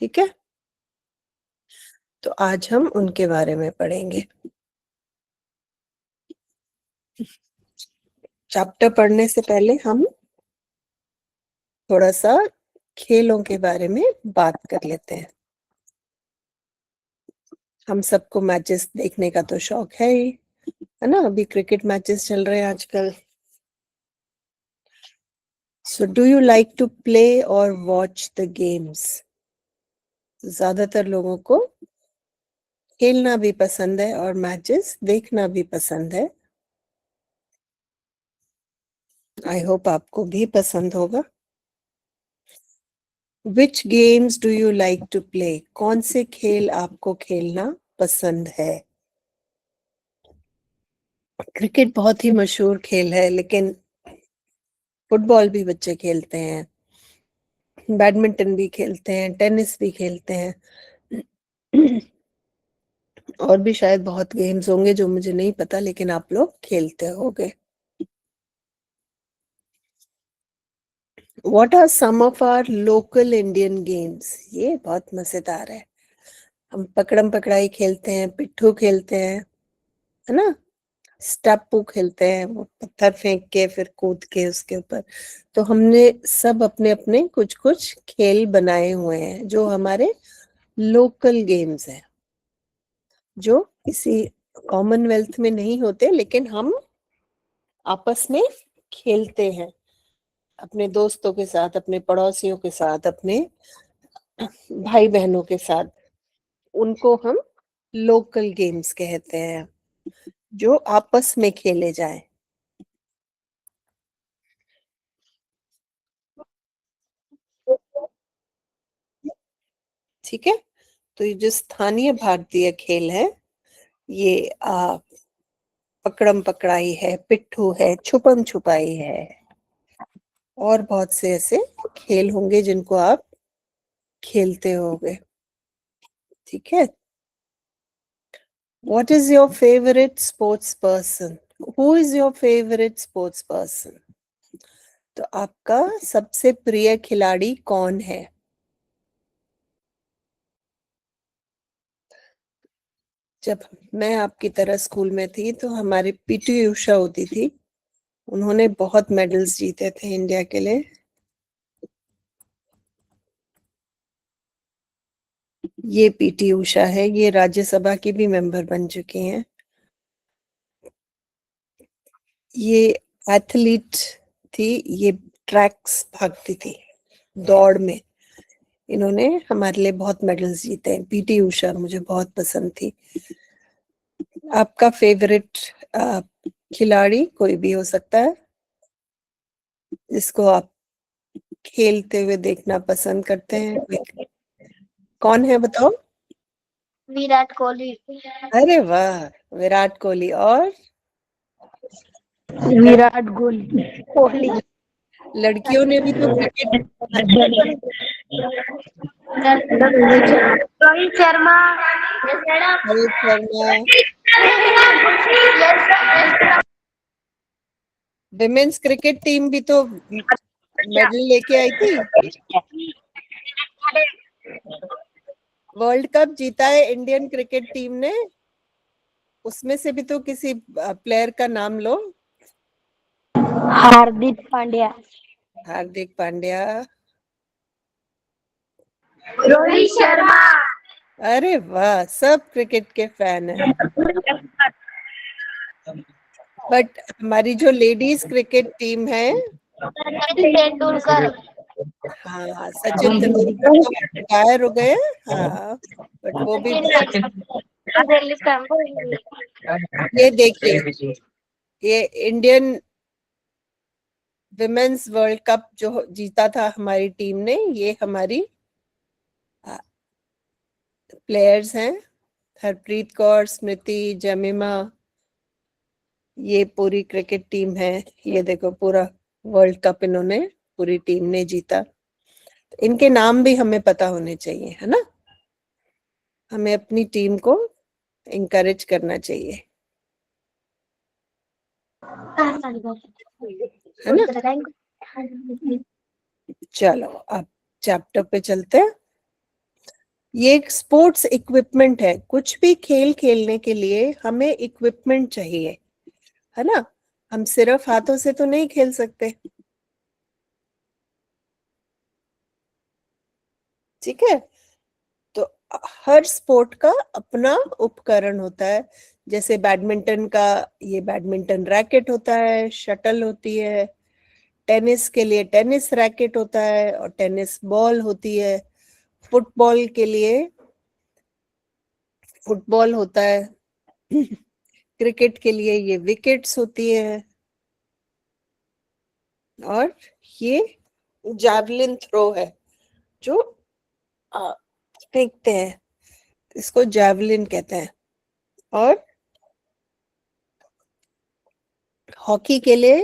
ठीक है, तो आज हम उनके बारे में पढ़ेंगे। चैप्टर पढ़ने से पहले हम थोड़ा सा खेलों के बारे में बात कर लेते हैं। हम सबको मैचेस देखने का तो शौक है ही, है ना। अभी क्रिकेट मैचेस चल रहे हैं आजकल। So do you like to play or watch the games? ज्यादातर लोगों को खेलना भी पसंद है और मैचेस देखना भी पसंद है। आई होप आपको भी पसंद होगा। Which games do you like to play? कौन से खेल आपको खेलना पसंद है? क्रिकेट बहुत ही मशहूर खेल है, लेकिन फुटबॉल भी बच्चे खेलते हैं, बैडमिंटन भी खेलते हैं, टेनिस भी खेलते हैं। और भी शायद बहुत गेम्स होंगे जो मुझे नहीं पता, लेकिन आप लोग खेलते होंगे। What are some of our local Indian games? ये बहुत मजेदार है। हम पकड़म पकड़ाई खेलते हैं, पिट्ठू खेलते हैं, है ना। स्टेपू खेलते हैं, वो पत्थर फेंक के फिर कूद के उसके ऊपर। तो हमने सब अपने अपने कुछ कुछ खेल बनाए हुए हैं जो हमारे लोकल गेम्स हैं, जो किसी कॉमनवेल्थ में नहीं होते, लेकिन हम आपस में खेलते हैं अपने दोस्तों के साथ, अपने पड़ोसियों के साथ, अपने भाई बहनों के साथ। उनको हम लोकल गेम्स कहते हैं, जो आपस में खेले जाएं। ठीक है, तो ये जो स्थानीय भारतीय खेल है, ये पकड़म पकड़ाई है, पिट्ठू है, छुपम छुपाई है, और बहुत से ऐसे खेल होंगे जिनको आप खेलते होंगे। ठीक है। What is your favorite sports person? Who is your favorite sports person? तो आपका सबसे प्रिय खिलाड़ी कौन है? जब मैं आपकी तरह स्कूल में थी तो हमारी पीटी उषा होती थी। उन्होंने बहुत मेडल्स जीते थे इंडिया के लिए। ये पीटी उषा है, ये राज्यसभा की भी मेंबर बन चुकी हैं। ये एथलीट थी, ये ट्रैक्स भागती थी, दौड़ में। इन्होंने हमारे लिए बहुत मेडल्स जीते हैं। पीटी उषा मुझे बहुत पसंद थी। आपका फेवरेट खिलाड़ी कोई भी हो सकता है, जिसको आप खेलते हुए देखना पसंद करते हैं। कौन है बताओ? विराट कोहली। अरे वाह, विराट कोहली। और विराट कोहली। लड़कियों ने भी तो cricket. Rohit Sharma. Rohit Sharma. Women's cricket team भी तो मेडल लेके आई थी। वर्ल्ड कप जीता है इंडियन क्रिकेट टीम ने। उसमें से भी तो किसी प्लेयर का नाम लो। हार्दिक पांड्या। हार्दिक पांड्या। रोहित शर्मा। अरे वाह, सब क्रिकेट के फैन हैं। बट हमारी जो लेडीज क्रिकेट टीम है, सचिन तेंदुलकर। हाँ, सचिन तेंदुलकर तो रिटायर हो गए। हाँ, बट वो भी ये देखिए, ये इंडियन विमेन्स वर्ल्ड कप जो जीता था हमारी टीम ने, ये हमारी प्लेयर्स हैं। हरप्रीत कौर, स्मृति, जमीमा, ये पूरी क्रिकेट टीम है। ये देखो, पूरा वर्ल्ड कप इन्होंने, पूरी टीम ने जीता। इनके नाम भी हमें पता होने चाहिए, है ना। हमें अपनी टीम को इंकरेज करना चाहिए, है ना। चलो अब चैप्टर पे चलते हैं। ये एक स्पोर्ट्स इक्विपमेंट है। कुछ भी खेल खेलने के लिए हमें इक्विपमेंट चाहिए, है ना। हम सिर्फ हाथों से तो नहीं खेल सकते, ठीक है। तो हर स्पोर्ट का अपना उपकरण होता है। जैसे बैडमिंटन का ये बैडमिंटन रैकेट होता है, शटल होती है। टेनिस के लिए टेनिस रैकेट होता है और टेनिस बॉल होती है। फुटबॉल के लिए फुटबॉल होता है। क्रिकेट के लिए ये विकेट्स होती है। और ये जैवलिन थ्रो है, जो फेंकते हैं, इसको जैवलिन कहते हैं। और हॉकी के लिए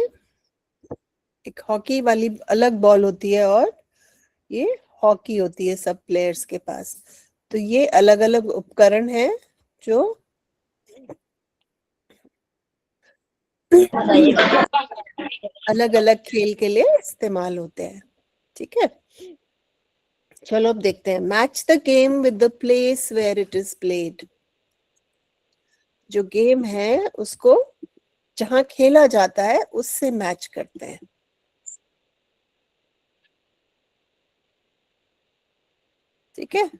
एक हॉकी वाली अलग बॉल होती है, और ये हॉकी होती है सब प्लेयर्स के पास। तो ये अलग अलग उपकरण हैं जो अलग अलग खेल के लिए इस्तेमाल होते हैं, ठीक है। चलो अब देखते हैं। Match the game with the place where it is played. जो गेम है उसको जहां खेला जाता है उससे मैच करते हैं, ठीक है।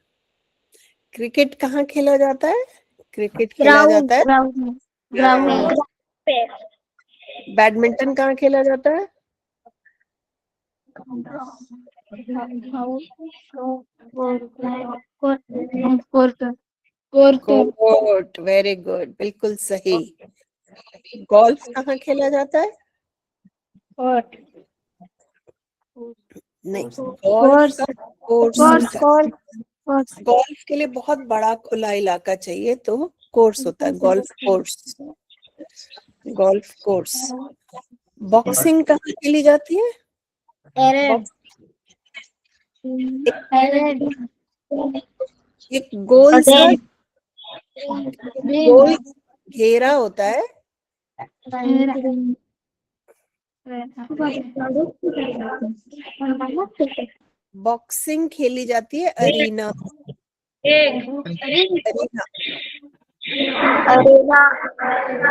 क्रिकेट कहाँ खेला जाता है? क्रिकेट खेला जाता है ग्राउंड पे। बैडमिंटन कहाँ खेला जाता है? कोर्ट, वेरी गुड, बिल्कुल सही। गोल्फ कहाँ खेला जाता है? नहीं, गोल्फ का कोर्स होता है। गोल्फ के लिए बहुत बड़ा खुला इलाका चाहिए, तो कोर्स होता है, golf course. Golf course. Boxing कहाँ खेली जाती है? एक गोल सा गोल घेरा होता है, बॉक्सिंग खेली जाती है अरीना। अरीना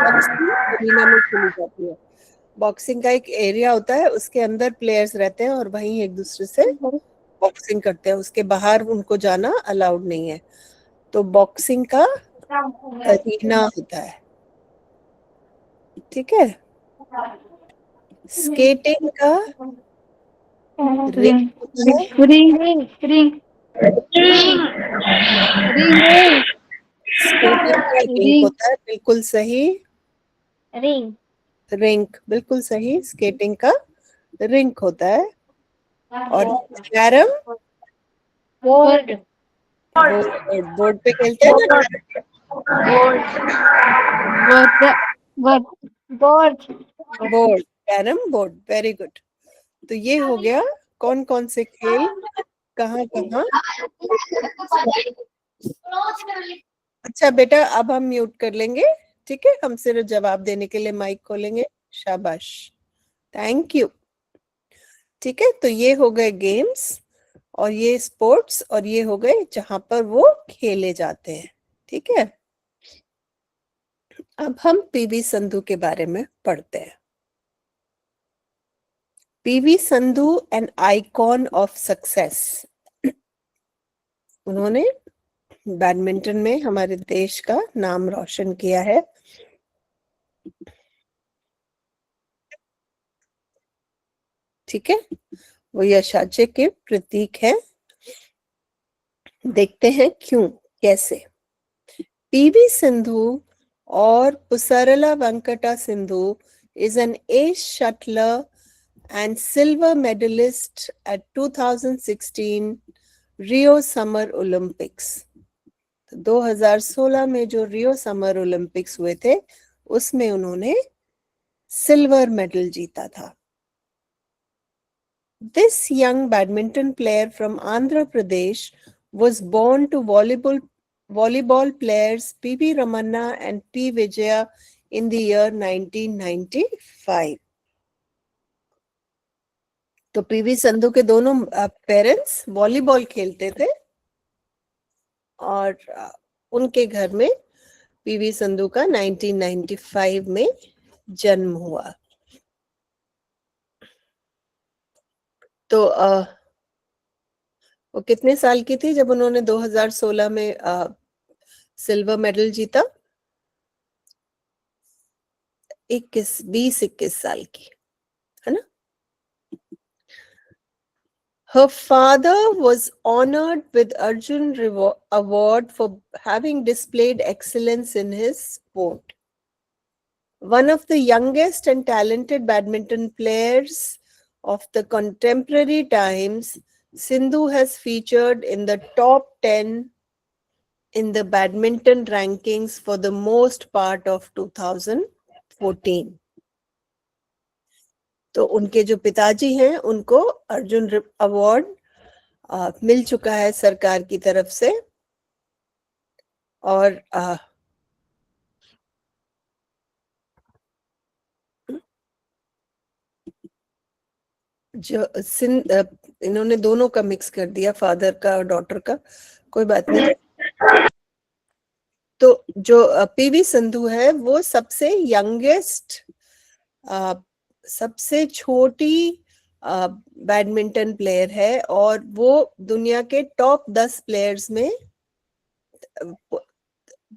बॉक्सिंग अरीना में खेली जाती है। बॉक्सिंग का एक एरिया होता है, उसके अंदर प्लेयर्स रहते हैं और वहीं एक दूसरे से बॉक्सिंग करते हैं। उसके बाहर उनको जाना अलाउड नहीं है। तो बॉक्सिंग का अरीना होता है, ठीक है। स्केटिंग का रिंग होता है। स्केटिंग का रिंग होता है, बिल्कुल सही। रिंग, बिल्कुल सही। स्केटिंग का रिंग होता है। और कैरम बोर्ड बोर्ड पे खेलते हैं ना। Board, carrom board, very good. तो ये हो गया कौन कौन से खेल कहाँ कहाँ। अच्छा बेटा, अब हम म्यूट कर लेंगे, ठीक है। हम सिर्फ जवाब देने के लिए माइक खोलेंगे। शाबाश, थैंक यू। ठीक है, तो ये हो गए गेम्स और ये स्पोर्ट्स और ये हो गए जहां पर वो खेले जाते हैं, ठीक है। अब हम पीवी संधू के बारे में पढ़ते हैं। PV Sandhu an icon of success. उन्होंने बैडमिंटन में हमारे देश का नाम रोशन किया है। ठीक है, वो यशाचे के प्रतीक है। देखते हैं क्यों, कैसे। पीवी सिंधु और Pusarla Venkata Sindhu is an ace shuttler and silver medalist at 2016 Rio Summer Olympics. 2016 में जो रियो समर ओलंपिक्स हुए थे उसमें उन्होंने सिल्वर मेडल जीता था। This young badminton player from Andhra Pradesh was born to volleyball players P.V. Ramanna and P. Vijaya in the year 1995. तो PV Sandhu के दोनों पेरेंट्स वॉलीबॉल खेलते थे और उनके घर में पीवी संधू का 1995 में जन्म हुआ। तो वो कितने साल की थी जब उन्होंने 2016 में सिल्वर मेडल जीता? 21 साल की, है ना? Her father was honored with Arjun Award for having displayed excellence in his sport. One of the youngest and talented badminton players of the contemporary times, Sindhu has featured in the top 10 in the badminton rankings for the most part of 2014. तो उनके जो पिताजी हैं उनको Arjun award मिल चुका है सरकार की तरफ से। और जो इन्होंने दोनों का मिक्स कर दिया, फादर का और डॉटर का, कोई बात नहीं। तो जो पीवी संधू है वो सबसे यंगेस्ट, सबसे छोटी बैडमिंटन प्लेयर है और वो दुनिया के टॉप 10 प्लेयर्स में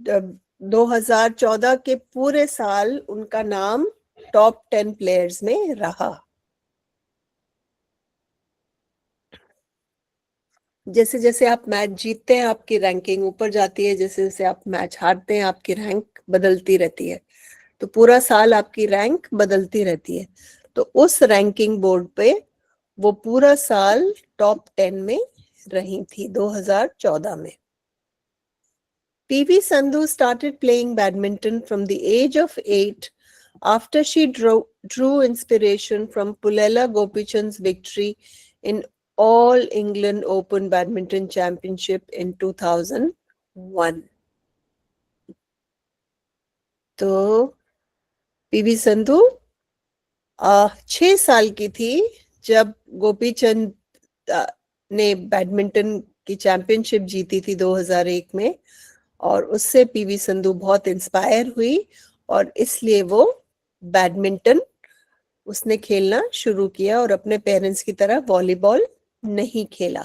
2014 के पूरे साल उनका नाम टॉप 10 प्लेयर्स में रहा। जैसे जैसे आप मैच जीतते हैं आपकी रैंकिंग ऊपर जाती है, जैसे जैसे आप मैच हारते हैं आपकी रैंक बदलती रहती है। तो पूरा साल आपकी रैंक बदलती रहती है। तो उस रैंकिंग बोर्ड पे वो पूरा साल टॉप 10 में रही थी 2014 में। PV Sandhu started playing badminton from the age of 8 after she drew inspiration from Pullela Gopichand's victory in All England Open Badminton Championship in 2001. तो पीवी संधू 6 साल की थी जब गोपीचंद ने बैडमिंटन की चैंपियनशिप जीती थी 2001 में, और उससे पीवी संधू बहुत इंस्पायर हुई और इसलिए वो बैडमिंटन उसने खेलना शुरू किया और अपने पेरेंट्स की तरह वॉलीबॉल नहीं खेला।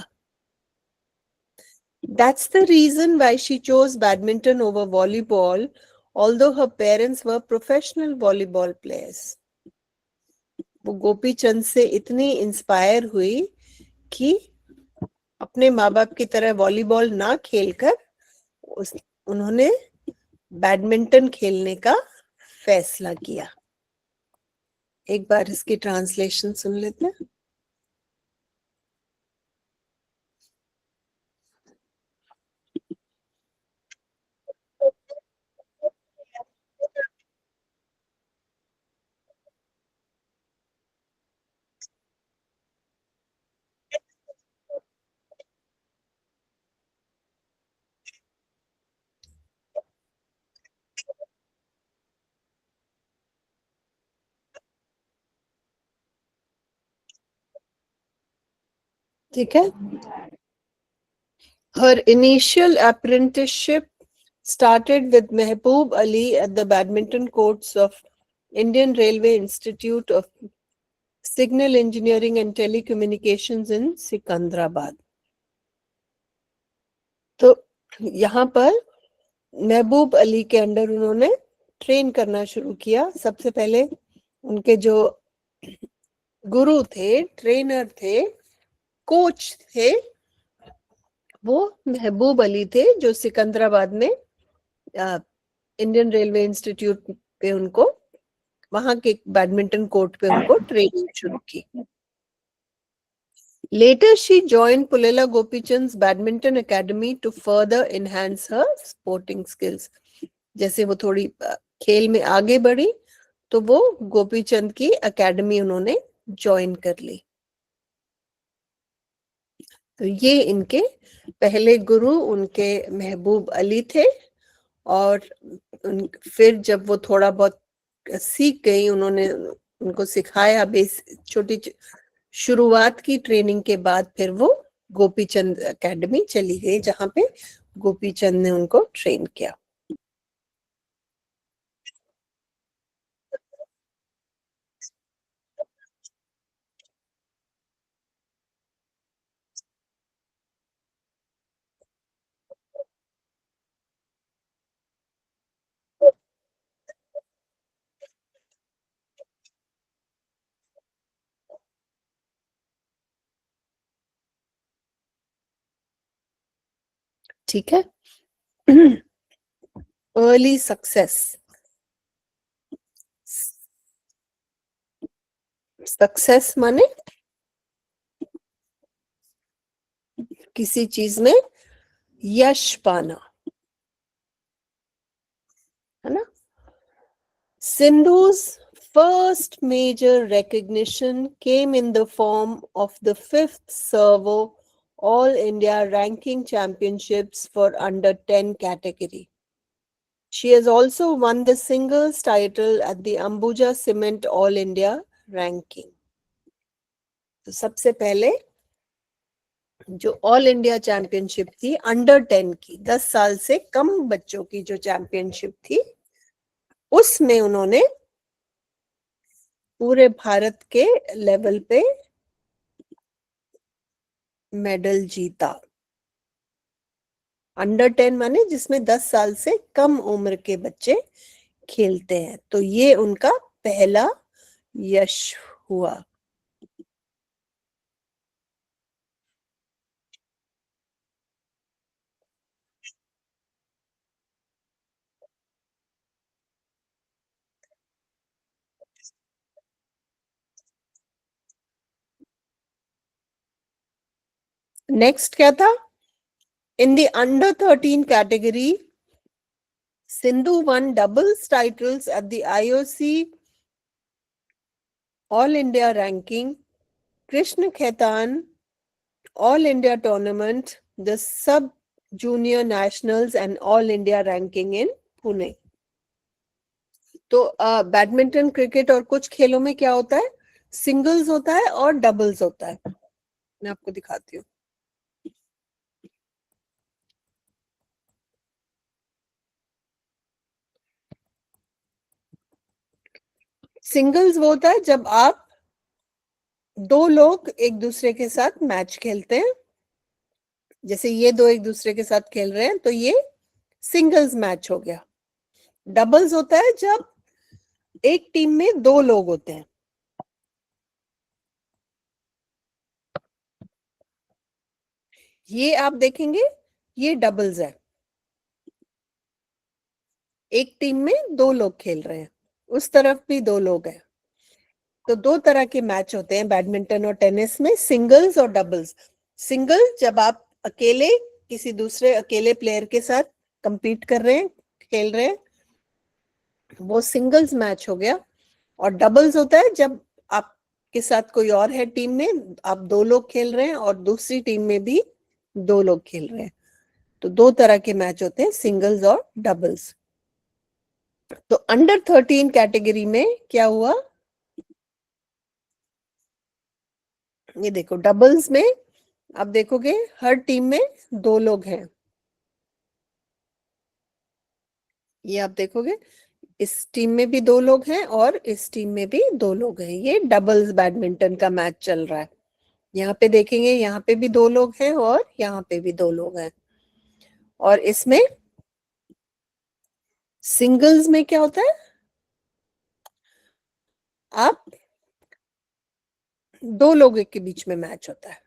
That's the reason why she chose badminton over volleyball, although her parents were professional volleyball players. वो गोपी चंद से इतनी इंस्पायर हुई कि अपने माँ बाप की तरह वॉलीबॉल ना खेलकर उन्होंने बैडमिंटन खेलने का फैसला किया। एक बार इसकी ट्रांसलेशन सुन लेते हैं। ठीक है। Her initial apprenticeship started with Mehboob Ali at the badminton courts of Indian Railway Institute of Signal Engineering and Telecommunications in Secunderabad. तो यहाँ पर महबूब अली के अंडर उन्होंने ट्रेन करना शुरू किया। सबसे पहले उनके जो गुरु थे, ट्रेनर थे, कोच थे, वो महबूब अली थे जो सिकंदराबाद में इंडियन रेलवे इंस्टीट्यूट पे उनको, वहां के बैडमिंटन कोर्ट पे उनको ट्रेनिंग शुरू की। Later she joined Pullela Gopichand's badminton academy to further enhance her sporting skills. जैसे वो थोड़ी खेल में आगे बढ़ी तो वो गोपीचंद की एकेडमी उन्होंने ज्वाइन कर ली। तो ये इनके पहले गुरु उनके महबूब अली थे। और फिर जब वो थोड़ा बहुत सीख गई, उन्होंने उनको सिखाया, बेस छोटी शुरुआत की ट्रेनिंग के बाद फिर वो गोपीचंद एकेडमी चली गई, जहां पे गोपीचंद ने उनको ट्रेन किया। ठीक है। अर्ली सक्सेस, सक्सेस माने किसी चीज में यश पाना, है ना। Sindhu's first major recognition came in the form of the fifth Servo All India Ranking Championships for under 10 category. She has also won the singles title at the Ambuja Cement All India Ranking. तो सबसे पहले जो all India championship थी under 10 की, 10 साल से कम बच्चों की जो चैंपियनशिप थी, उसमें उन्होंने पूरे भारत के लेवल पे मेडल जीता। अंडर 10 माने जिसमें 10 साल से कम उम्र के बच्चे खेलते हैं, तो ये उनका पहला यश हुआ। नेक्स्ट क्या था? In the under 13 category, Sindhu won doubles titles at the IOC all India ranking, Krishna Khaitan all India tournament, the sub junior nationals and all India ranking in Pune. तो बैडमिंटन, क्रिकेट और कुछ खेलों में क्या होता है, सिंगल्स होता है और डबल्स होता है। मैं आपको दिखाती हूँ। सिंगल्स वो होता है जब आप दो लोग एक दूसरे के साथ मैच खेलते हैं, जैसे ये दो एक दूसरे के साथ खेल रहे हैं, तो ये सिंगल्स मैच हो गया। डबल्स होता है जब एक टीम में दो लोग होते हैं। ये आप देखेंगे, ये डबल्स है, एक टीम में दो लोग खेल रहे हैं, उस तरफ भी दो लोग हैं। तो दो तरह के मैच होते हैं बैडमिंटन और टेनिस में, सिंगल्स और डबल्स। सिंगल जब आप अकेले किसी दूसरे अकेले प्लेयर के साथ compete कर रहे हैं, खेल रहे हैं, वो सिंगल्स मैच हो गया। और डबल्स होता है जब आपके साथ कोई और है टीम में, आप दो लोग खेल रहे हैं और दूसरी टीम में भी दो लोग खेल रहे हैं। तो दो तरह के मैच होते हैं, सिंगल्स और डबल्स। तो अंडर 13 कैटेगरी में क्या हुआ, ये देखो डबल्स में आप देखोगे हर टीम में दो लोग हैं। ये आप देखोगे इस टीम में भी दो लोग हैं और इस टीम में भी दो लोग हैं। ये डबल्स बैडमिंटन का मैच चल रहा है। यहाँ पे देखेंगे, यहाँ पे भी दो लोग हैं और यहाँ पे भी दो लोग हैं। और इसमें सिंगल्स में क्या होता है, आप दो लोगों के बीच में मैच होता है।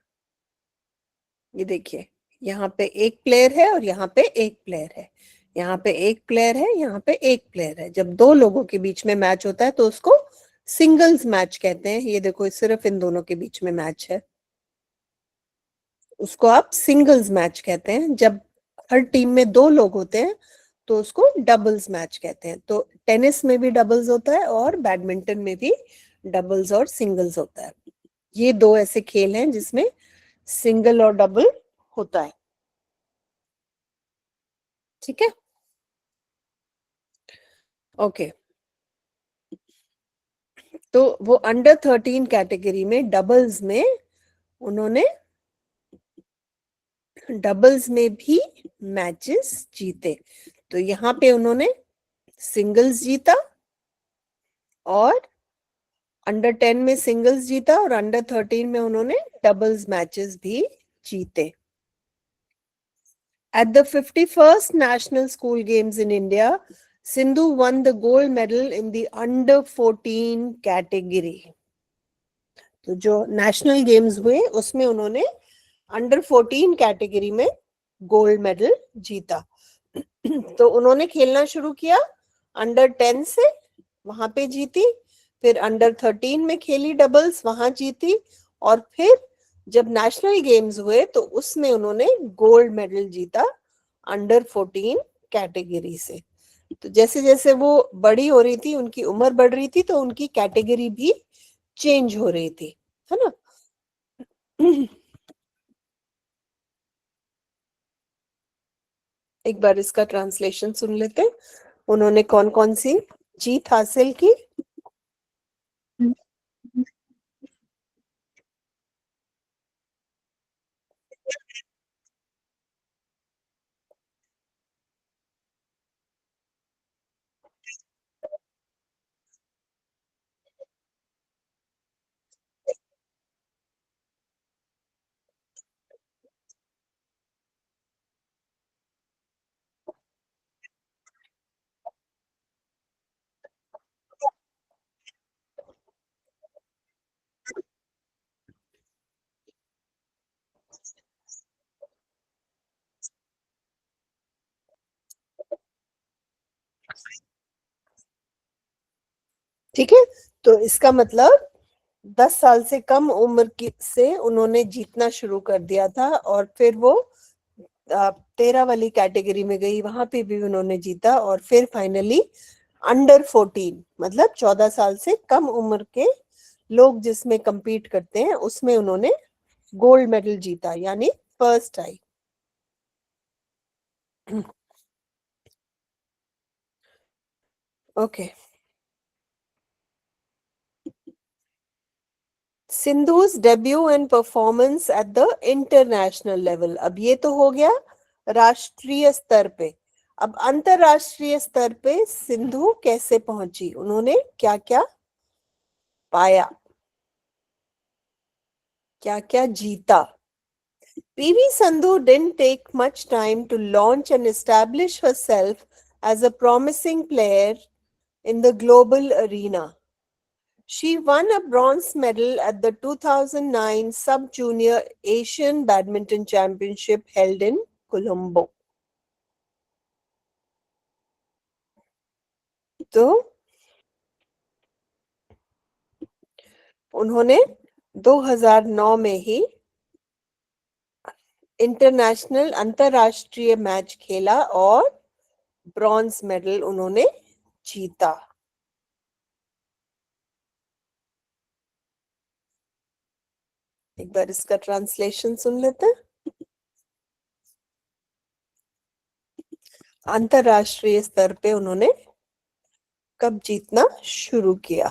ये देखिए, यहाँ पे एक प्लेयर है और यहाँ पे एक प्लेयर है, यहाँ पे एक प्लेयर है, यहाँ पे एक प्लेयर है। जब दो लोगों के बीच में मैच होता है तो उसको सिंगल्स मैच कहते हैं। ये देखो, सिर्फ इन दोनों के बीच में मैच है, उसको आप सिंगल्स मैच कहते हैं। जब हर टीम में दो लोग होते हैं तो उसको डबल्स मैच कहते हैं। तो टेनिस में भी डबल्स होता है और बैडमिंटन में भी डबल्स और सिंगल्स होता है। ये दो ऐसे खेल हैं जिसमें सिंगल और डबल होता है। ठीक है, ओके। तो वो अंडर 13 कैटेगरी में डबल्स में उन्होंने डबल्स में भी मैचेस जीते। तो यहाँ पे उन्होंने सिंगल्स जीता और अंडर 10 में सिंगल्स जीता और अंडर 13 में उन्होंने डबल्स मैचेस भी जीते। At the 51st National School Games in India, Sindhu won the gold medal in the under 14 category. तो जो नेशनल गेम्स हुए उसमें उन्होंने अंडर 14 कैटेगरी में गोल्ड मेडल जीता। तो उन्होंने खेलना शुरू किया अंडर 10 से, वहां पे जीती, फिर अंडर 13 में खेली डबल्स, वहां जीती, और फिर जब नेशनल गेम्स हुए तो उसमें उन्होंने गोल्ड मेडल जीता अंडर 14 कैटेगरी से। तो जैसे जैसे वो बड़ी हो रही थी, उनकी उम्र बढ़ रही थी, तो उनकी कैटेगरी भी चेंज हो रही थी, है ना। एक बार इसका ट्रांसलेशन सुन लेते हैं। उन्होंने कौन कौन सी जीत हासिल की? ठीक है, तो इसका मतलब 10 साल से कम उम्र की से उन्होंने जीतना शुरू कर दिया था, और फिर वो 13 वाली कैटेगरी में गई, वहां पे भी उन्होंने जीता, और फिर फाइनली अंडर 14 मतलब 14 साल से कम उम्र के लोग जिसमें compete करते हैं उसमें उन्होंने गोल्ड मेडल जीता, यानी फर्स्ट आई। Okay, Sindhu's debut and performance at the international level. अब ये तो हो गया राष्ट्रीय स्तर पे। अब अंतरराष्ट्रीय स्तर पे सिंधु कैसे पहुंची, उन्होंने क्या क्या पाया, क्या क्या जीता? PV Sandhu didn't take much time to launch and establish herself as a promising player in the global arena. She won a bronze medal at the 2009 Sub Junior Asian Badminton Championship held in Colombo. तो उन्होंने 2009 में ही international अंतरराष्ट्रीय match खेला और bronze medal उन्होंने जीता। एक बार इसका ट्रांसलेशन सुन लेते हैं। अंतरराष्ट्रीय स्तर पे उन्होंने कब जीतना शुरू किया?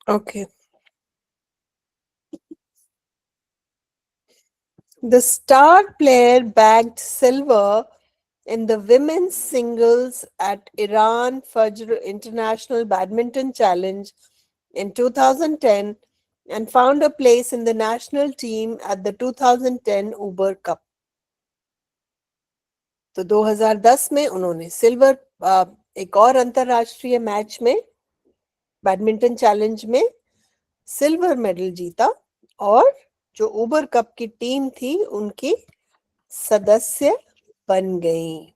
Okay. The star player bagged silver in the women's singles at Iran Fajr International Badminton Challenge in 2010 and found a place in the national team at the 2010 Uber Cup. तो 2010 में उन्होंने सिल्वर एक और अंतरराष्ट्रीय मैच में badminton challenge में silver medal जीता, और जो उबर कप की टीम थी उनकी सदस्य बन गई।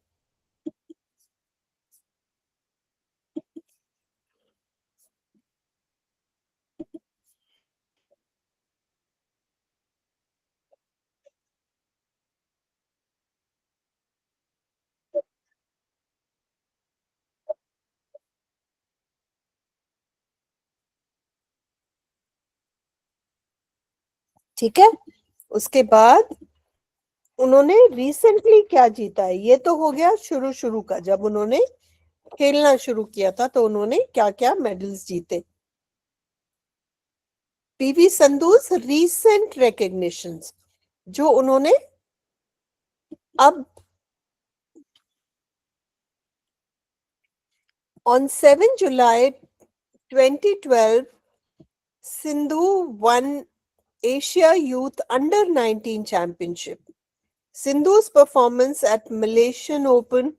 ठीक है। उसके बाद उन्होंने रिसेंटली क्या जीता है, ये तो हो गया शुरू शुरू का, जब उन्होंने खेलना शुरू किया था तो उन्होंने क्या क्या मेडल्स जीते। पीवी संधूस रीसेंट रिकग्निशंस जो उन्होंने अब on 7 July 2012 Sindhu one Asia youth under 19 championship. Sindhu's performance at Malaysian Open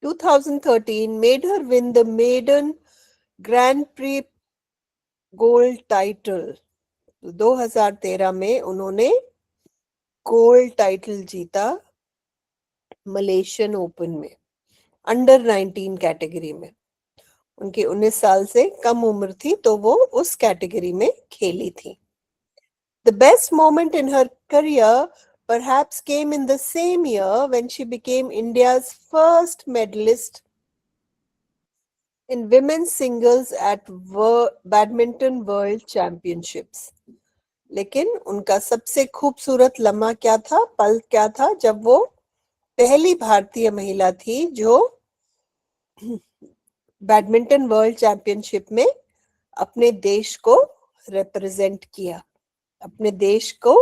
2013 made her win the maiden Grand Prix gold title. 2013 में उन्होंने गोल्ड टाइटल जीता मलेशियन ओपन में, अंडर 19 कैटेगरी में. उनकी 19 साल से कम उम्र थी तो वो उस कैटेगरी में खेली थी. The best moment in her career perhaps came in the same year when she became India's first medalist in women's singles at Badminton World Championships. लेकिन उनका सबसे खूबसूरत लम्हा क्या था, पल क्या था, जब वो पहली भारतीय महिला थी जो बैडमिंटन वर्ल्ड चैंपियनशिप में अपने देश को रिप्रेजेंट किया, अपने देश को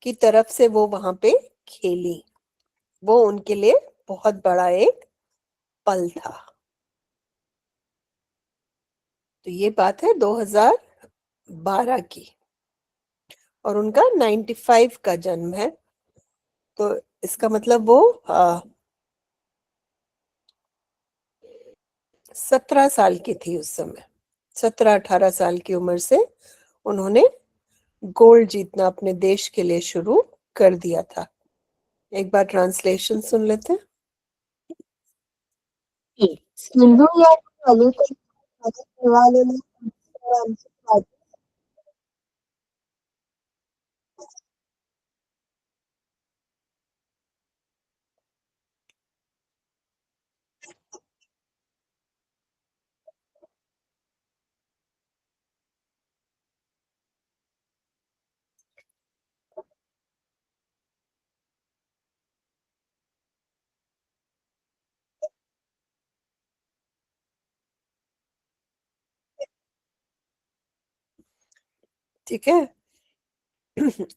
की तरफ से वो वहां पे खेली. वो उनके लिए बहुत बड़ा एक पल था. तो ये बात है 2012 की और उनका 95 का जन्म है. तो इसका मतलब वो 17 साल की थी उस समय. 17-18 साल की उम्र से उन्होंने गोल्ड जीतना अपने देश के लिए शुरू कर दिया था. एक बार ट्रांसलेशन सुन लेते हैं. सिंधु या ओलंपिक पदक वाले ने ठीक है.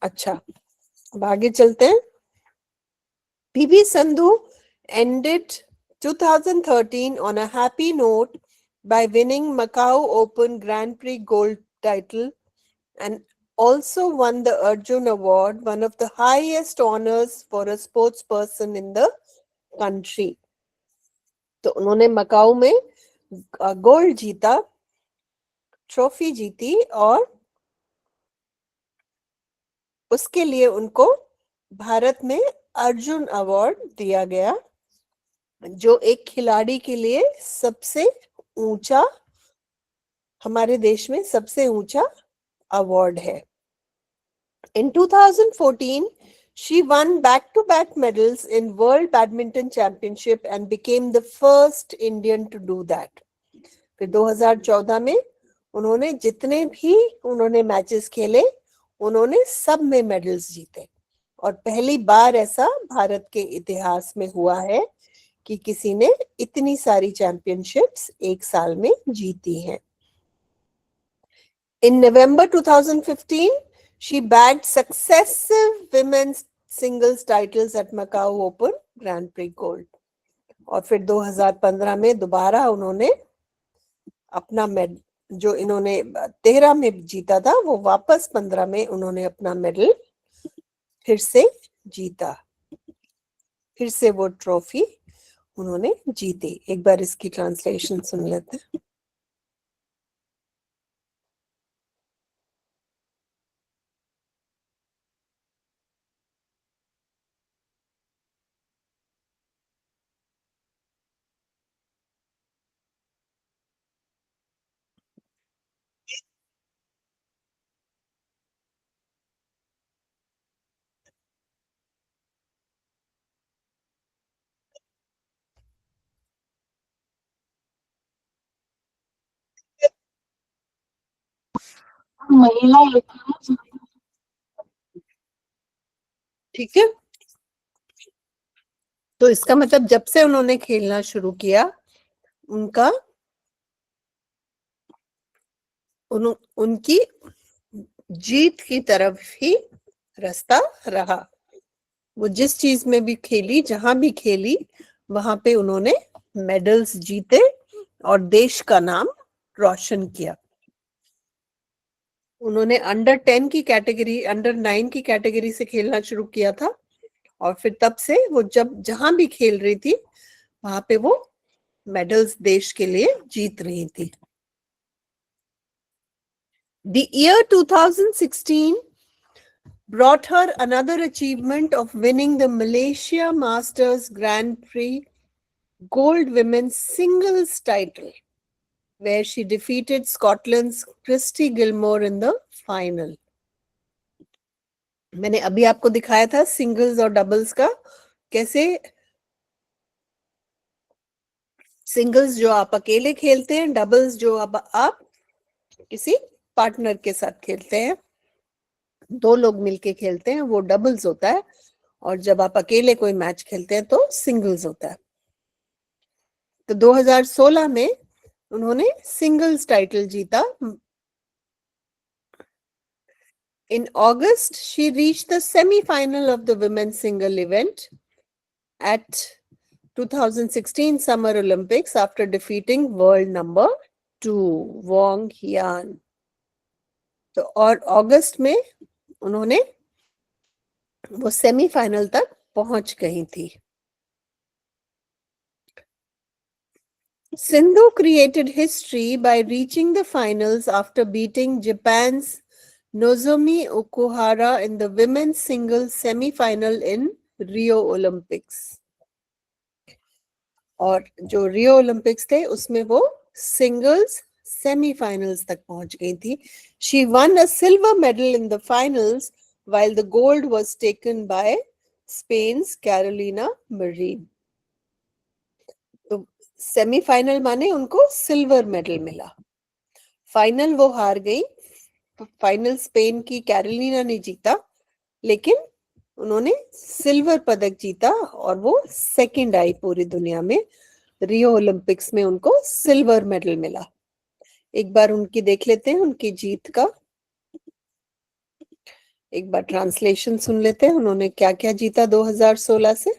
अच्छा, अब आगे चलते हैं. PV Sandhu ended 2013 on a happy note by winning Macau Open Grand Prix gold title and also won the Arjun Award, one of the highest honors for a sports person in the country. तो उन्होंने मकाऊ में gold जीता, trophy जीती और उसके लिए उनको भारत में अर्जुन अवार्ड दिया गया, जो एक खिलाड़ी के लिए सबसे ऊंचा, हमारे देश में सबसे ऊंचा अवार्ड है. In 2014, she won back-to-back medals in World Badminton Championship and became the first Indian to do that. फिर 2014 में उन्होंने जितने भी उन्होंने मैचेस खेले उन्होंने सब में मेडल्स जीते और पहली बार ऐसा भारत के इतिहास में हुआ है कि किसी ने इतनी सारी चैंपियनशिप्स एक साल में जीती हैं. In November 2015, she bagged successive women's singles titles at Macau Open Grand Prix Gold. और फिर 2015 में दोबारा उन्होंने अपना मेडल, जो इन्होंने 13 में जीता था, वो वापस 15 में उन्होंने अपना मेडल फिर से जीता, फिर से वो ट्रॉफी उन्होंने जीती. एक बार इसकी ट्रांसलेशन सुन लेते हैं. महिला एक थी। ठीक है, तो इसका मतलब जब से उन्होंने खेलना शुरू किया उनका उनकी जीत की तरफ ही रास्ता रहा। वो जिस चीज में भी खेली, जहां भी खेली, वहां पे उन्होंने मेडल्स जीते और देश का नाम रोशन किया। उन्होंने अंडर 10 की कैटेगरी, अंडर 9 की कैटेगरी से खेलना शुरू किया था और फिर तब से वो जब जहां भी खेल रही थी वहां पे वो मेडल्स देश के लिए जीत रही थी। The year 2016 brought her another achievement of winning the Malaysia Masters Grand Prix Gold Women's Singles title, where she defeated Scotland's Christy Gilmore in the final. मैंने अभी आपको दिखाया था सिंगल्स और डबल्स का, कैसे सिंगल्स जो आप अकेले खेलते हैं, डबल्स जो आप किसी पार्टनर के साथ खेलते हैं, दो लोग मिलके खेलते हैं, वो डबल्स होता है, और जब आप अकेले कोई मैच खेलते हैं तो सिंगल्स होता है। तो 2016 में उन्होंने सिंगल्स टाइटल जीता। In August, she reached the semi-final of the women's single event at 2016 Summer Olympics after defeating world number 2 Wong Hian. तो और अगस्त में उन्होंने वो सेमीफाइनल तक पहुंच गई थी। Sindhu created history by reaching the finals after beating Japan's Nozomi Okuhara in the women's singles semi-final in Rio Olympics. और जो रियो ओलंपिक्स थे उसमें वो सिंगल्स सेमीफाइनल्स तक पहुंच गई थी। She won a silver medal in the finals while the gold was taken by Spain's Carolina Marin. तो सेमीफाइनल माने उनको सिल्वर मेडल मिला, फाइनल वो हार गई, फाइनल स्पेन की कैरोलिना ने जीता, लेकिन उन्होंने सिल्वर पदक जीता और वो सेकंड आई पूरी दुनिया में। रियो ओलंपिक्स में उनको सिल्वर मेडल मिला। एक बार उनकी देख लेते हैं उनकी जीत का, एक बार ट्रांसलेशन सुन लेते हैं उन्होंने क्या क्या जीता 2016 से।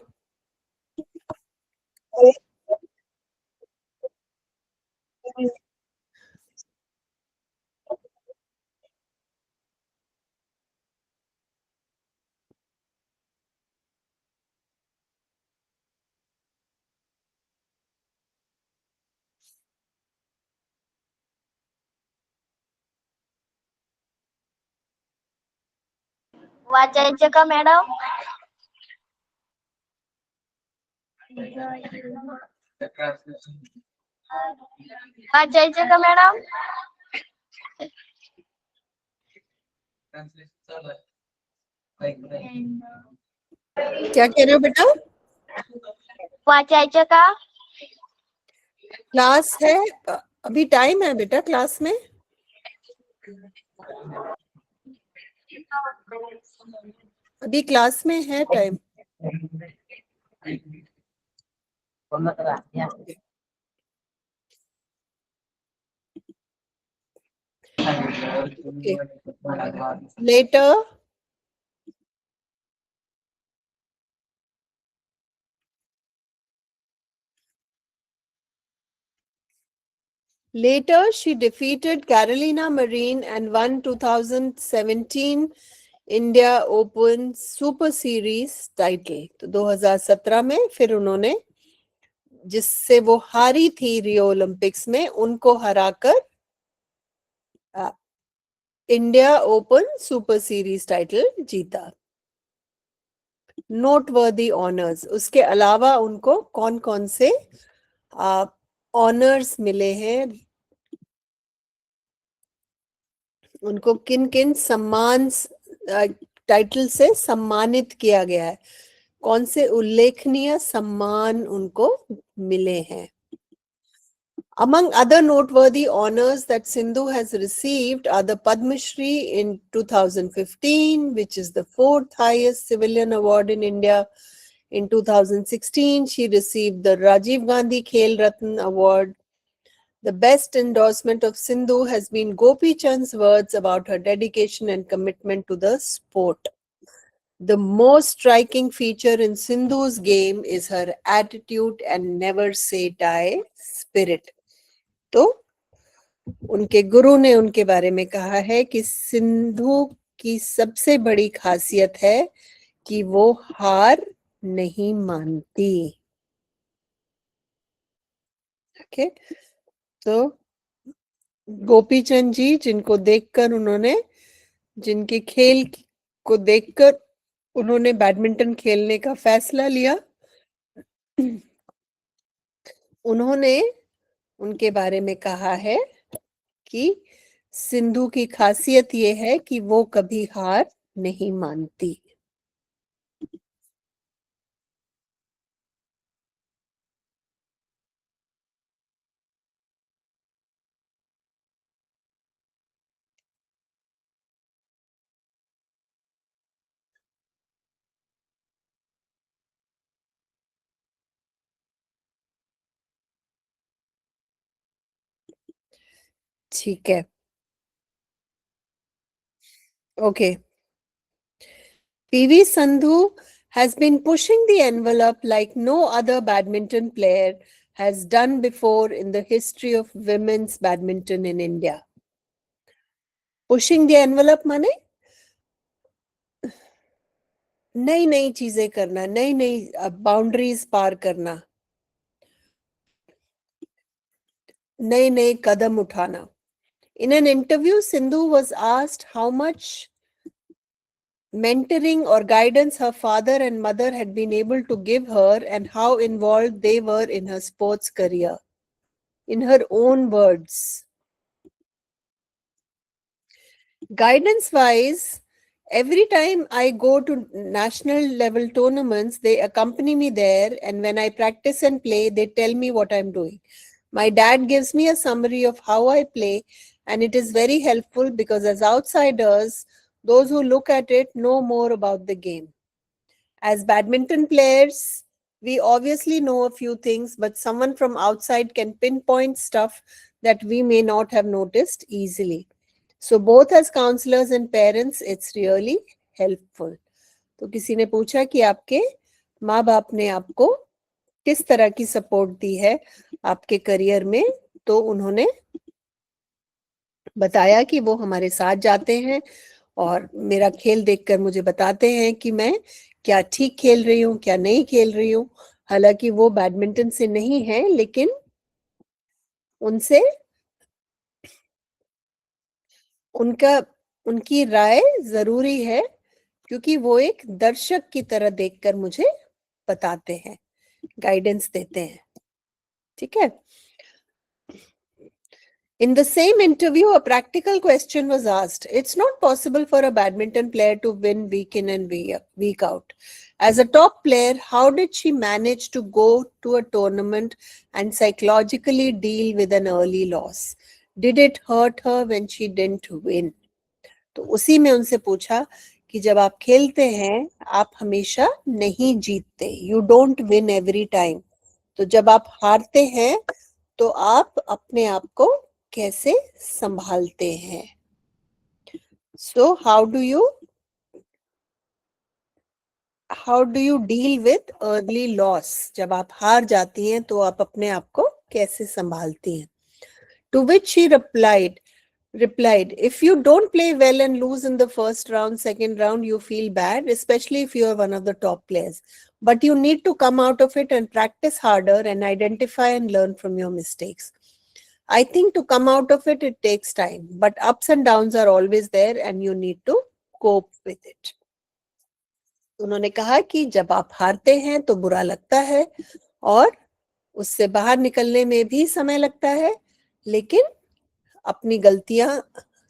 वाचायचं का मॅडम? वाचायचं का मॅडम? क्या कह रहे हो बेटा? वाचायचं का? क्लास है, अभी टाइम है बेटा क्लास में। अभी क्लास में है time. Okay. Later, she defeated Carolina Marin and won 2017 India Open Super Series title. तो 2017 में फिर उन्होंने जिससे वो हारी थी रियो ओलंपिक्स में, उनको हराकर India open super series title जीता। नोटवर्दी ऑनर्स, उसके अलावा उनको कौन कौन से ऑनर्स मिले हैं, उनको किन किन सम्मान टाइटल से सम्मानित किया गया है, कौन से उल्लेखनीय सम्मान उनको मिले हैं। Among other noteworthy honors that Sindhu has received are the Padma Shri in 2015, which is the fourth highest civilian award in India. In 2016, she received the Rajiv Gandhi Khel Ratna Award. The best endorsement of Sindhu has been Gopi Chand's words about her dedication and commitment to the sport. The most striking feature in Sindhu's game is her attitude and never say die spirit. तो उनके गुरु ने उनके बारे में कहा है कि सिंधु की सबसे बड़ी खासियत है कि वो हार नहीं मानती. ओके, तो गोपीचंद जी जिनको देखकर उन्होंने, जिनके खेल को देखकर उन्होंने बैडमिंटन खेलने का फैसला लिया, उन्होंने उनके बारे में कहा है कि सिंधु की खासियत ये है कि वो कभी हार नहीं मानती. ठीक है, okay. PV Sandhu has been pushing the envelope like no other badminton player has done before in the history of women's badminton in India. Pushing the envelope माने नई नई चीजें करना, नई नई बाउंड्रीज पार करना, नए नए कदम उठाना. In an interview, Sindhu was asked how much mentoring or guidance her father and mother had been able to give her and how involved they were in her sports career. In her own words, guidance wise, every time I go to national level tournaments, they accompany me there, and when I practice and play, they tell me what I'm doing. My dad gives me a summary of how I play, and it is very helpful because as outsiders, those who look at it know more about the game. As badminton players, we obviously know a few things, but someone from outside can pinpoint stuff that we may not have noticed easily. So both as counselors and parents, it's really helpful. तो किसी ने पूछा कि आपके माँ बाप ने आपको किस तरह की सपोर्ट दी है आपके करियर में, तो उन्होंने बताया कि वो हमारे साथ जाते हैं और मेरा खेल देखकर मुझे बताते हैं कि मैं क्या ठीक खेल रही हूँ, क्या नहीं खेल रही हूँ. हालांकि वो बैडमिंटन से नहीं है, लेकिन उनसे उनकी राय जरूरी है, क्योंकि वो एक दर्शक की तरह देखकर मुझे बताते हैं, गाइडेंस देते हैं. ठीक है. In the same interview, a practical question was asked. It's not possible for a badminton player to win week in and week out. As a top player, how did she manage to go to a tournament and psychologically deal with an early loss? Did it hurt her when she didn't win? तो उसी में उनसे पूछा कि जब आप खेलते हैं, आप हमेशा नहीं जीतते. You don't win every time. तो जब आप हारते हैं, तो आप अपने आप को कैसे संभालते हैं? So how do you deal with early loss? जब आप हार जाती हैं, तो आप अपने आप को कैसे संभालती हैं? To which she replied, if you don't play well and lose in the first round, second round, you feel bad, especially if you are one of the top players. But you need to come out of it and practice harder and identify and learn from your mistakes. I think to come out of it, it takes time, but ups and downs are always there and you need to cope with it. उन्होंने कहा कि जब आप हारते हैं तो बुरा लगता है और उससे बाहर निकलने में भी समय लगता है, लेकिन अपनी गलतियां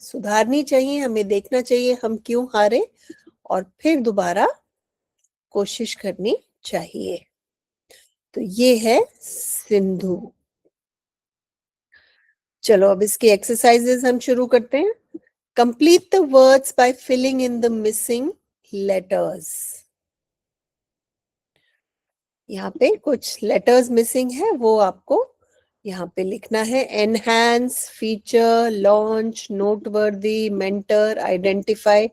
सुधारनी चाहिए, हमें देखना चाहिए हम क्यों हारे और फिर दोबारा कोशिश करनी चाहिए. तो ये है सिंधु. चलो अब इसकी एक्सरसाइजेस हम शुरू करते हैं. Complete the words by filling in the missing letters. यहाँ पे कुछ लेटर्स मिसिंग है, वो आपको यहाँ पे लिखना है. Enhance, feature, launch, noteworthy, mentor, identify,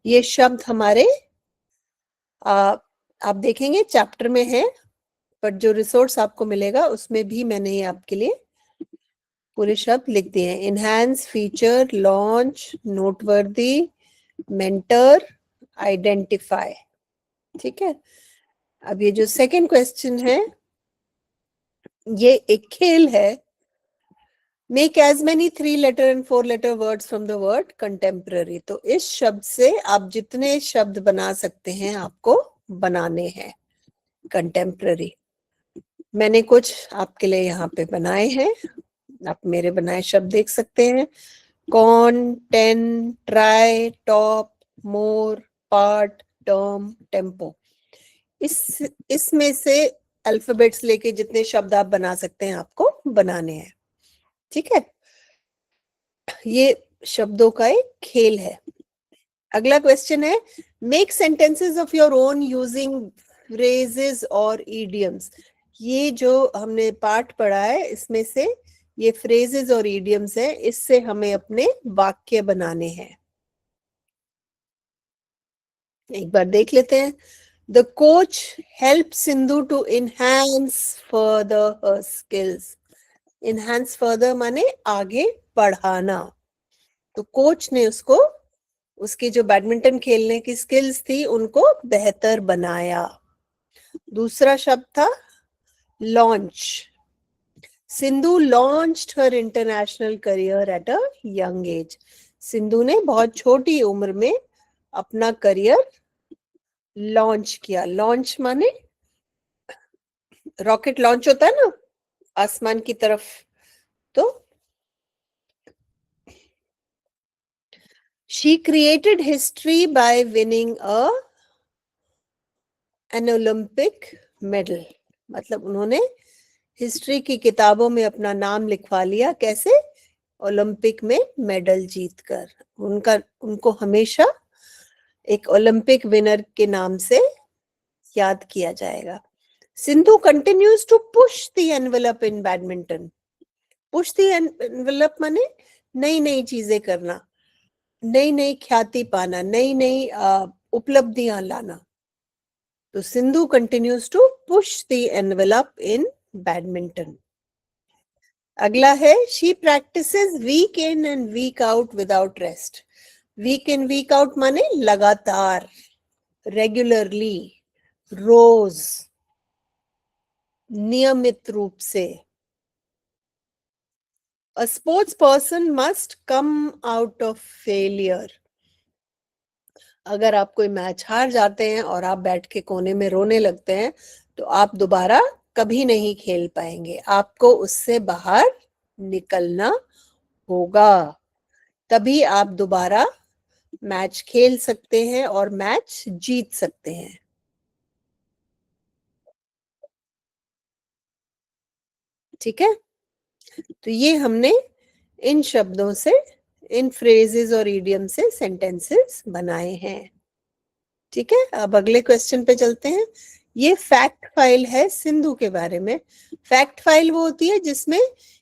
ये शब्द हमारे आप देखेंगे चैप्टर में है, पर जो रिसोर्स आपको मिलेगा उसमें भी मैंने ये आपके लिए पूरे शब्द लिख दिए हैं. Enhance, feature, launch, noteworthy, mentor, identify. ठीक है. अब ये जो सेकंड क्वेश्चन है, ये एक खेल है. Make as many 3 letter and 4 letter words from the word contemporary. तो इस शब्द से आप जितने शब्द बना सकते हैं आपको बनाने हैं कंटेम्पररी. मैंने कुछ आपके लिए यहाँ पे बनाए हैं, आप मेरे बनाए शब्द देख सकते हैं. कॉन, टेन, ट्राई, टॉप, मोर, पार्ट, टर्म, टेम्पो. इसमें से अल्फाबेट्स लेके जितने शब्द आप बना सकते हैं आपको बनाने हैं. ठीक है. ये शब्दों का एक खेल है. अगला क्वेश्चन है, make sentences of your own using phrases और इडियम्स. ये जो हमने पार्ट पढ़ा है, इसमें से ये फ्रेजेस और इडियम्स है, इससे हमें अपने वाक्य बनाने हैं. एक बार देख लेते हैं. The coach help Sindhu to enhance further her skills. Enhance further माने आगे बढ़ाना. तो कोच ने उसको, उसकी जो बैडमिंटन खेलने की स्किल्स थी उनको बेहतर बनाया. दूसरा शब्द था launch. Sindhu launched her international career at a young age. Sindhu ने बहुत छोटी उम्र में अपना करियर लॉन्च किया. लॉन्च माने रॉकेट लॉन्च होता है ना आसमान की तरफ. तो she created history by winning an Olympic medal. मतलब उन्होंने हिस्ट्री की किताबों में अपना नाम लिखवा लिया. कैसे? ओलंपिक में मेडल जीतकर. उनको हमेशा एक ओलंपिक विनर के नाम से याद किया जाएगा. Sindhu continues to push the envelope in badminton. Push the envelope माने नई नई चीजें करना, नई नई ख्याति पाना, नई नई उपलब्धियां लाना. तो Sindhu continues to push the envelope in badminton. अगला है, she practises week in and week out without rest. Week in week out माने लगातार, रेगुलरली, रोज, नियमित रूप से. A sports person must come out of failure. अगर आप कोई मैच हार जाते हैं और आप बैठ के कोने में रोने लगते हैं, तो आप दोबारा कभी नहीं खेल पाएंगे. आपको उससे बाहर निकलना होगा, तभी आप दोबारा मैच खेल सकते हैं और मैच जीत सकते हैं. ठीक है. तो ये हमने इन शब्दों से, इन फ्रेजेस और इडियम से सेंटेंसेस बनाए हैं. ठीक है. अब अगले क्वेश्चन पे चलते हैं. ये फैक्ट फाइल है सिंधु के बारे में. फैक्ट फाइल वो होती है जिसमें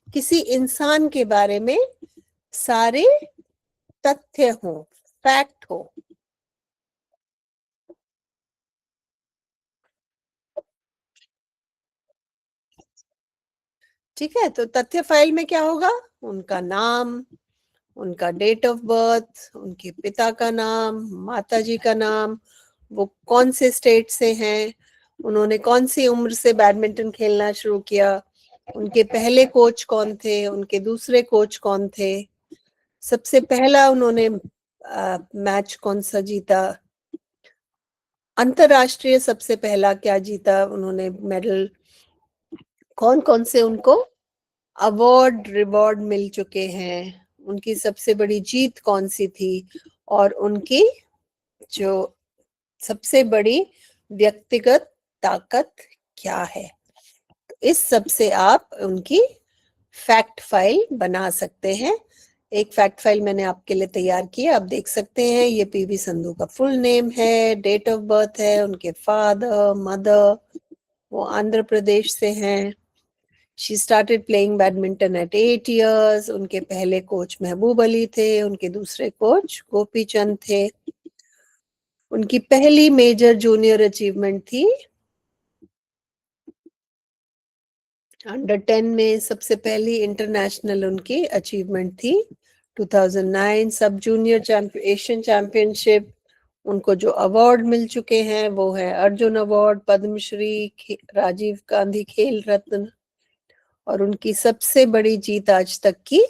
किसी इंसान के बारे में सारे तथ्य हो, फैक्ट हो. ठीक है. तो तथ्य फाइल में क्या होगा? उनका नाम, उनका डेट ऑफ बर्थ, उनके पिता का नाम, माता जी का नाम, वो कौन से स्टेट से हैं, उन्होंने कौन सी उम्र से बैडमिंटन खेलना शुरू किया, उनके पहले कोच कौन थे, उनके दूसरे कोच कौन थे, सबसे पहला उन्होंने मैच कौन सा जीता, अंतरराष्ट्रीय सबसे पहला क्या जीता उन्होंने मेडल, कौन कौन से उनको अवार्ड रिवॉर्ड मिल चुके हैं, उनकी सबसे बड़ी जीत कौन सी थी, और उनकी जो सबसे बड़ी व्यक्तिगत ताकत क्या है. इस सब से आप उनकी फैक्ट फाइल बना सकते हैं। एक फैक्ट फाइल मैंने आपके लिए तैयार की है, आप देख सकते हैं। ये पीवी संधू का फुल नेम है, डेट ऑफ बर्थ है, उनके फादर मदर, वो आंध्र प्रदेश से हैं। She started playing badminton at 8 years। उनके पहले कोच महबूब अली थे, उनके दूसरे कोच गोपी चंद थे। उनकी पहली मेजर जूनियर अचीवमेंट थी अंडर 10 में। सबसे पहली इंटरनेशनल उनकी अचीवमेंट थी 2009 सब जूनियर एशियन चैंपियनशिप। उनको जो अवार्ड मिल चुके हैं वो है अर्जुन अवार्ड, पद्मश्री, राजीव गांधी खेल रत्न। और उनकी सबसे बड़ी जीत आज तक की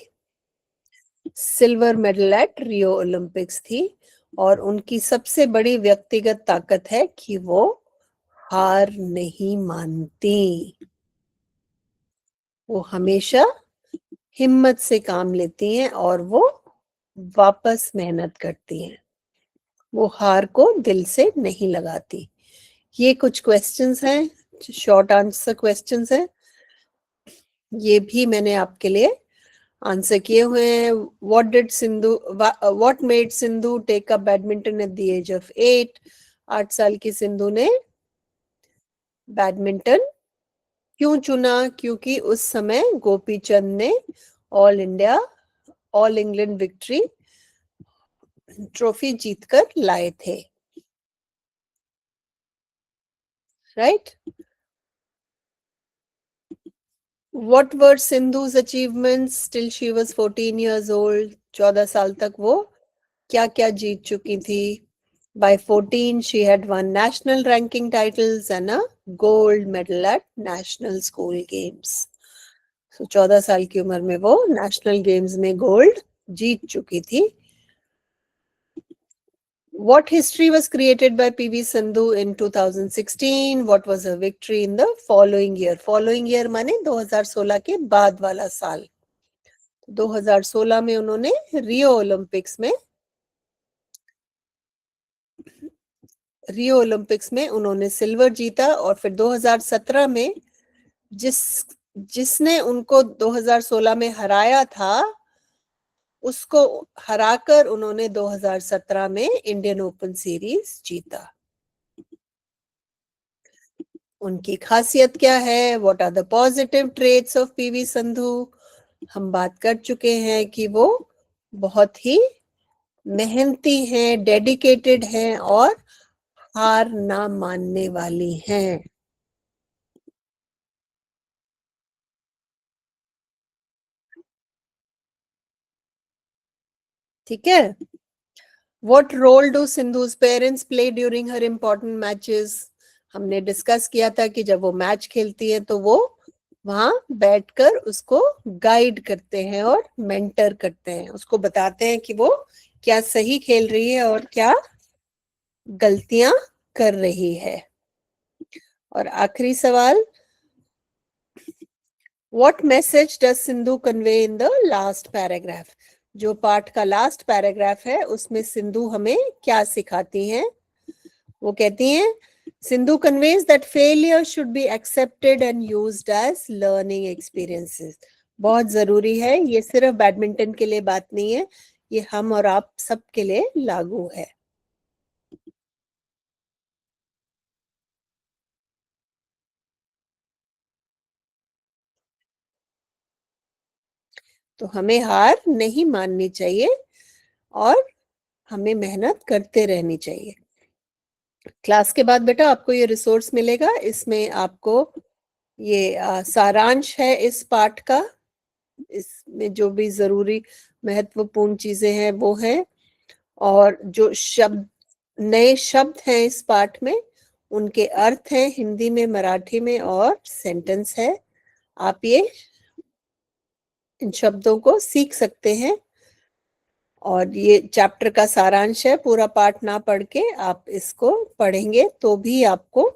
silver medal at Rio Olympics थी। और उनकी सबसे बड़ी व्यक्तिगत ताकत है कि वो हार नहीं मानती। वो हमेशा हिम्मत से काम लेती हैं और वो वापस मेहनत करती हैं। वो हार को दिल से नहीं लगाती। ये कुछ क्वेश्चंस हैं, शॉर्ट आंसर क्वेश्चंस हैं। ये भी मैंने आपके लिए आंसर किए हुए हैं। What made Sindhu take up badminton at the age of 8? 8 साल की सिंधु ने बैडमिंटन क्यों चुना? क्योंकि उस समय गोपी चंद ने ऑल इंग्लैंड विक्ट्री ट्रॉफी जीतकर लाए थे। Right. What were Sindhu's achievements till she was 14 years old? 14 साल तक वो क्या क्या जीत चुकी थी? By 14 she had won national ranking titles and a gold medal at national school games. So 14 साल की उम्र में वो नेशनल गेम्स में गोल्ड जीत चुकी थी। What history was created by PV Sindhu in 2016? What was her victory in the following year? Following year माने 2016 के बाद वाला साल। 2016 में उन्होंने रियो ओलंपिक्स में उन्होंने सिल्वर जीता। और फिर 2017 में जिसने उनको 2016 में हराया था, उसको हराकर उन्होंने 2017 में इंडियन ओपन सीरीज जीता। उनकी खासियत क्या है? What are the positive traits of PV Sandhu? हम बात कर चुके हैं कि वो बहुत ही मेहनती हैं, डेडिकेटेड हैं और हार ना मानने वाली हैं। ठीक है। What role do Sindhu's parents play during her important matches? हमने डिस्कस किया था कि जब वो मैच खेलती है तो वो वहां बैठकर उसको गाइड करते हैं और मेंटर करते हैं, उसको बताते हैं कि वो क्या सही खेल रही है और क्या गलतियां कर रही है। और आखिरी सवाल, What message does Sindhu convey in the last paragraph? जो पाठ का लास्ट पैराग्राफ है उसमें सिंधु हमें क्या सिखाती हैं? वो कहती हैं Sindhu conveys that failure should be accepted and used as learning experiences. बहुत जरूरी है, ये सिर्फ बैडमिंटन के लिए बात नहीं है, ये हम और आप सबके लिए लागू है। तो हमें हार नहीं माननी चाहिए और हमें मेहनत करते रहनी चाहिए। क्लास के बाद बेटा आपको ये रिसोर्स मिलेगा, इसमें आपको ये सारांश है इस पाठ का। इसमें जो भी जरूरी महत्वपूर्ण चीजें हैं वो हैं, और जो नए शब्द हैं इस पाठ में उनके अर्थ हैं हिंदी में, मराठी में, और सेंटेंस है। आप ये इन शब्दों को सीख सकते हैं। और ये चैप्टर का सारांश है, पूरा पाठ ना पढ़ के आप इसको पढ़ेंगे तो भी आपको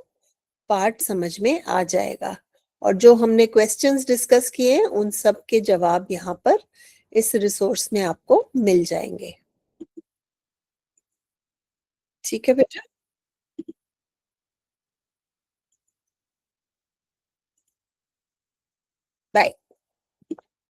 पाठ समझ में आ जाएगा। और जो हमने क्वेश्चंस डिस्कस किए हैं उन सब के जवाब यहाँ पर इस रिसोर्स में आपको मिल जाएंगे। ठीक है बेटा, बाय।